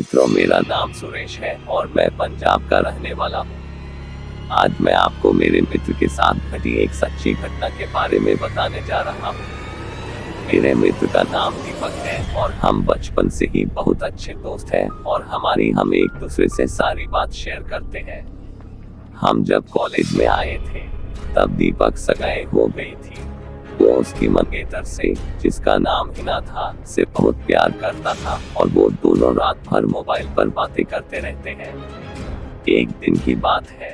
मित्रों, मेरा नाम सुरेश है और मैं पंजाब का रहने वाला हूँ। आज मैं आपको मेरे मित्र के साथ घटी एक सच्ची घटना के बारे में बताने जा रहा हूँ। मेरे मित्र का नाम दीपक है और हम बचपन से ही बहुत अच्छे दोस्त हैं और हम एक दूसरे से सारी बात शेयर करते हैं। हम जब कॉलेज में आए थे तब दीपक सगाई हो गई थी। वो उसकी मंगेतर से, जिसका नाम हिना था, से बहुत प्यार करता था और वो दोनों रात भर मोबाइल पर बातें करते रहते हैं। एक दिन की बात है,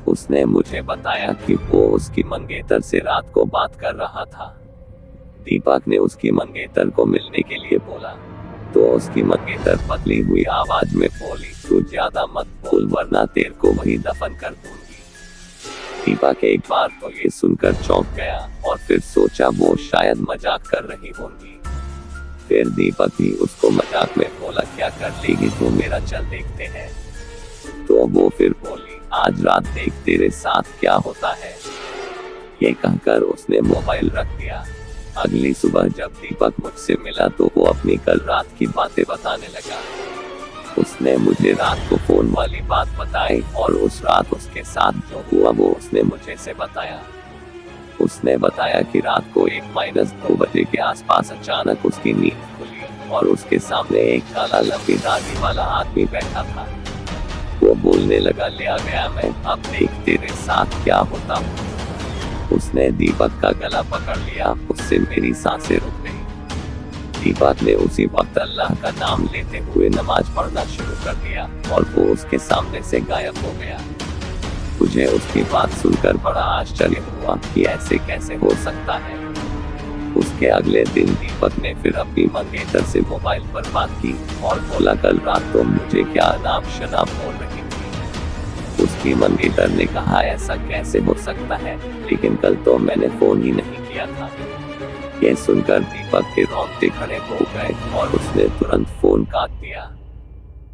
उसने मुझे बताया कि वो उसकी मंगेतर से रात को बात कर रहा था। दीपक ने उसकी मंगेतर को मिलने के लिए बोला तो उसकी मंगेतर पतली हुई आवाज में बोली, तू ज्यादा मत बोल वरना तेरे को वही दफन कर दूंगी। दीपक एक बार तो ये सुनकर चौंक गया और फिर सोचा वो शायद मजाक कर रही होंगी। फिर दीपक भी उसको मजाक में बोला, क्या कर लेगी तो मेरा, चल देखते हैं। तो वो फिर बोली, आज रात देख तेरे साथ क्या होता है। ये कहकर उसने मोबाइल रख दिया। अगली सुबह जब दीपक मुझसे मिला तो वो अपनी कल रात की बातें बताने लगा। उसने मुझे रात को फोन वाली बात बताई और उस रात उसके साथ जो हुआ वो उसने मुझे से बताया। उसने बताया कि रात को 1-2 बजे के आसपास अचानक उसकी नींद खुली और उसके सामने एक काला लंबी दाढ़ी वाला आदमी बैठा था। वो बोलने लगा, ले आ गया मैं, अब देख तेरे साथ क्या होता हूँ। उसने दीपक का गला पकड़ लिया, उससे मेरी सांसें रुक गई। दीपक ने उसी वक्त अल्लाह का नाम लेते हुए नमाज पढ़ना शुरू कर दिया और वो उसके सामने से गायब हो गया। मुझे उसकी बात सुनकर बड़ा आश्चर्य हुआ कि ऐसे कैसे हो सकता है। उसके अगले दिन दीपक ने फिर अपनी मंगेतर से मोबाइल पर बात की और बोला, कल रात तो मुझे क्या अनाप शनाप बोल रही थी। उसकी मंगेतर ने कहा, ऐसा कैसे हो सकता है, लेकिन कल तो मैंने फोन ही नहीं किया था। ये सुनकर दीपक के रोंगटे खड़े हो गए और उसने तुरंत फोन काट दिया।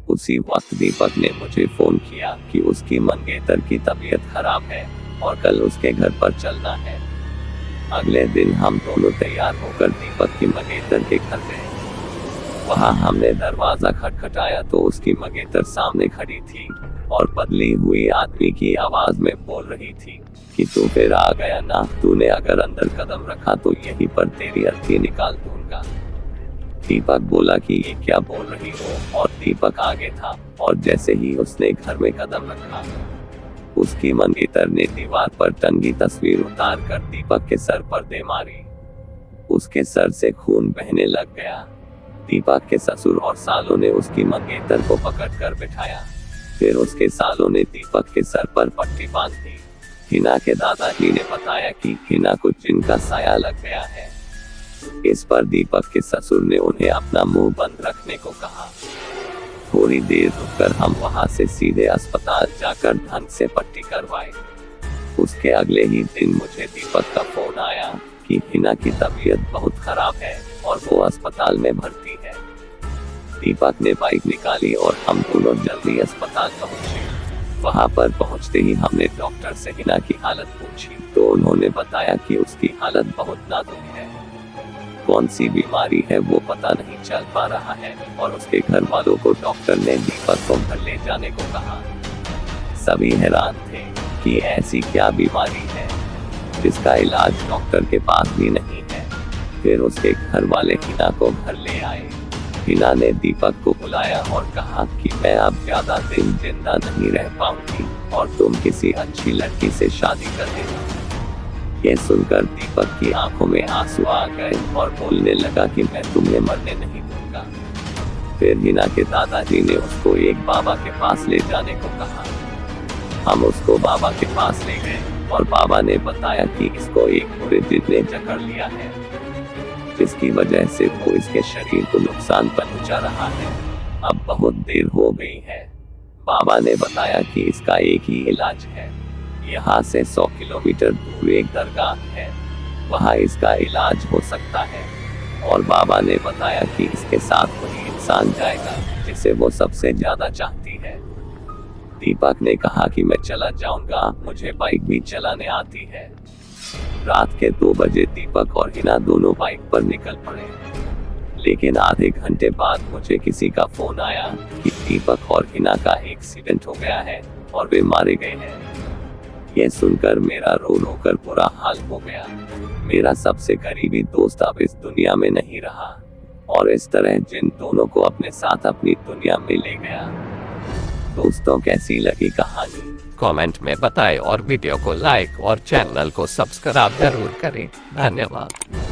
उसी वक्त दीपक ने मुझे फोन किया कि उसकी मंगेतर की तबीयत खराब है और कल उसके घर पर चलना है। अगले दिन हम दोनों तैयार होकर दीपक की मंगेतर के घर गए। वहां हमने दरवाजा खटखटाया तो उसकी मंगेतर सामने खड़ी थी और बदली हुई आदमी की आवाज में बोल रही थी कि तू फिर आ गया ना, तूने अगर अंदर कदम रखा तो यहीं पर तेरी अर्थी निकाल दूंगा। दीपक बोला कि ये क्या बोल रही हो, और दीपक आगे था और जैसे ही उसने घर में कदम रखा उसकी मंगेतर ने दीवार पर टंगी तस्वीर उतार कर दीपक के सर पर दे मारी। उसके सर से खून बहने लग गया। दीपक के ससुर और सालों ने उसकी मंगेतर को पकड़ कर बिठाया। फिर उसके सालों ने दीपक के सर पर पट्टी बांध दी। हिना के दादाजी ने बताया कि हिना को जिन का साया लग गया है। इस पर दीपक के ससुर ने उन्हें अपना मुंह बंद रखने को कहा। थोड़ी देर रुककर हम वहां से सीधे अस्पताल जाकर ढंग से पट्टी करवाई। उसके अगले ही दिन मुझे दीपक का फोन आया कि हिना की तबीयत बहुत खराब है और वो अस्पताल में भर्ती है। दीपक ने बाइक निकाली और हम दोनों जल्दी अस्पताल पहुंचे। वहां पर पहुंचते ही हमने डॉक्टर से हिना की हालत पूछी तो उन्होंने बताया कि उसकी हालत बहुत नाजुक है। कौन सी बीमारी है वो पता नहीं चल पा रहा है और उसके घर वालों को डॉक्टर ने दीपक को घर ले जाने को कहा। सभी हैरान थे कि ऐसी क्या बीमारी है जिसका इलाज डॉक्टर के पास भी नहीं है। फिर उसके घर वाले हिना को घर ले आए। हिना ने दीपक को बुलाया और कहा कि मैं अब ज्यादा दिन जिंदा नहीं रह पाऊंगी और तुम किसी अच्छी लड़की से शादी कर देना। ये सुनकर दीपक की आंखों में आंसू आ गए और बोलने लगा कि मैं तुम्हें मरने नहीं दूंगा। फिर हिना के दादाजी ने उसको एक बाबा के पास ले जाने को कहा। हम उसको बाबा के पास ले गए और बाबा ने बताया कि इसको एक बुरे जिन ने जकड़ लिया है, जिसकी वजह से वो इसके शरीर को नुकसान पहुंचा रहा है। अब बहुत देर हो गई है। बाबा ने बताया कि इसका एक ही इलाज है, यहाँ से 100 किलोमीटर दूर एक दरगाह है, वहाँ इसका इलाज हो सकता है। और बाबा ने बताया कि इसके साथ वही इंसान जाएगा जिसे वो सबसे ज्यादा चाहती है। दीपक ने कहा कि मैं चला जाऊंगा, मुझे बाइक भी चलाने आती है। रात के 2 बजे दीपक और हिना दोनों बाइक पर निकल पड़े। लेकिन आधे घंटे बाद मुझे किसी का फोन आया कि दीपक और हिना का एक्सीडेंट हो गया है और वे मारे गए हैं। यह सुनकर मेरा रो रो कर बुरा हाल हो गया। मेरा सबसे करीबी दोस्त अब इस दुनिया में नहीं रहा और इस तरह जिन दोनों को अपने साथ अपनी दुनिया में ले गया। दोस्तों, कैसी लगी कहानी कमेंट में बताएं और वीडियो को लाइक और चैनल को सब्सक्राइब जरूर करें। धन्यवाद।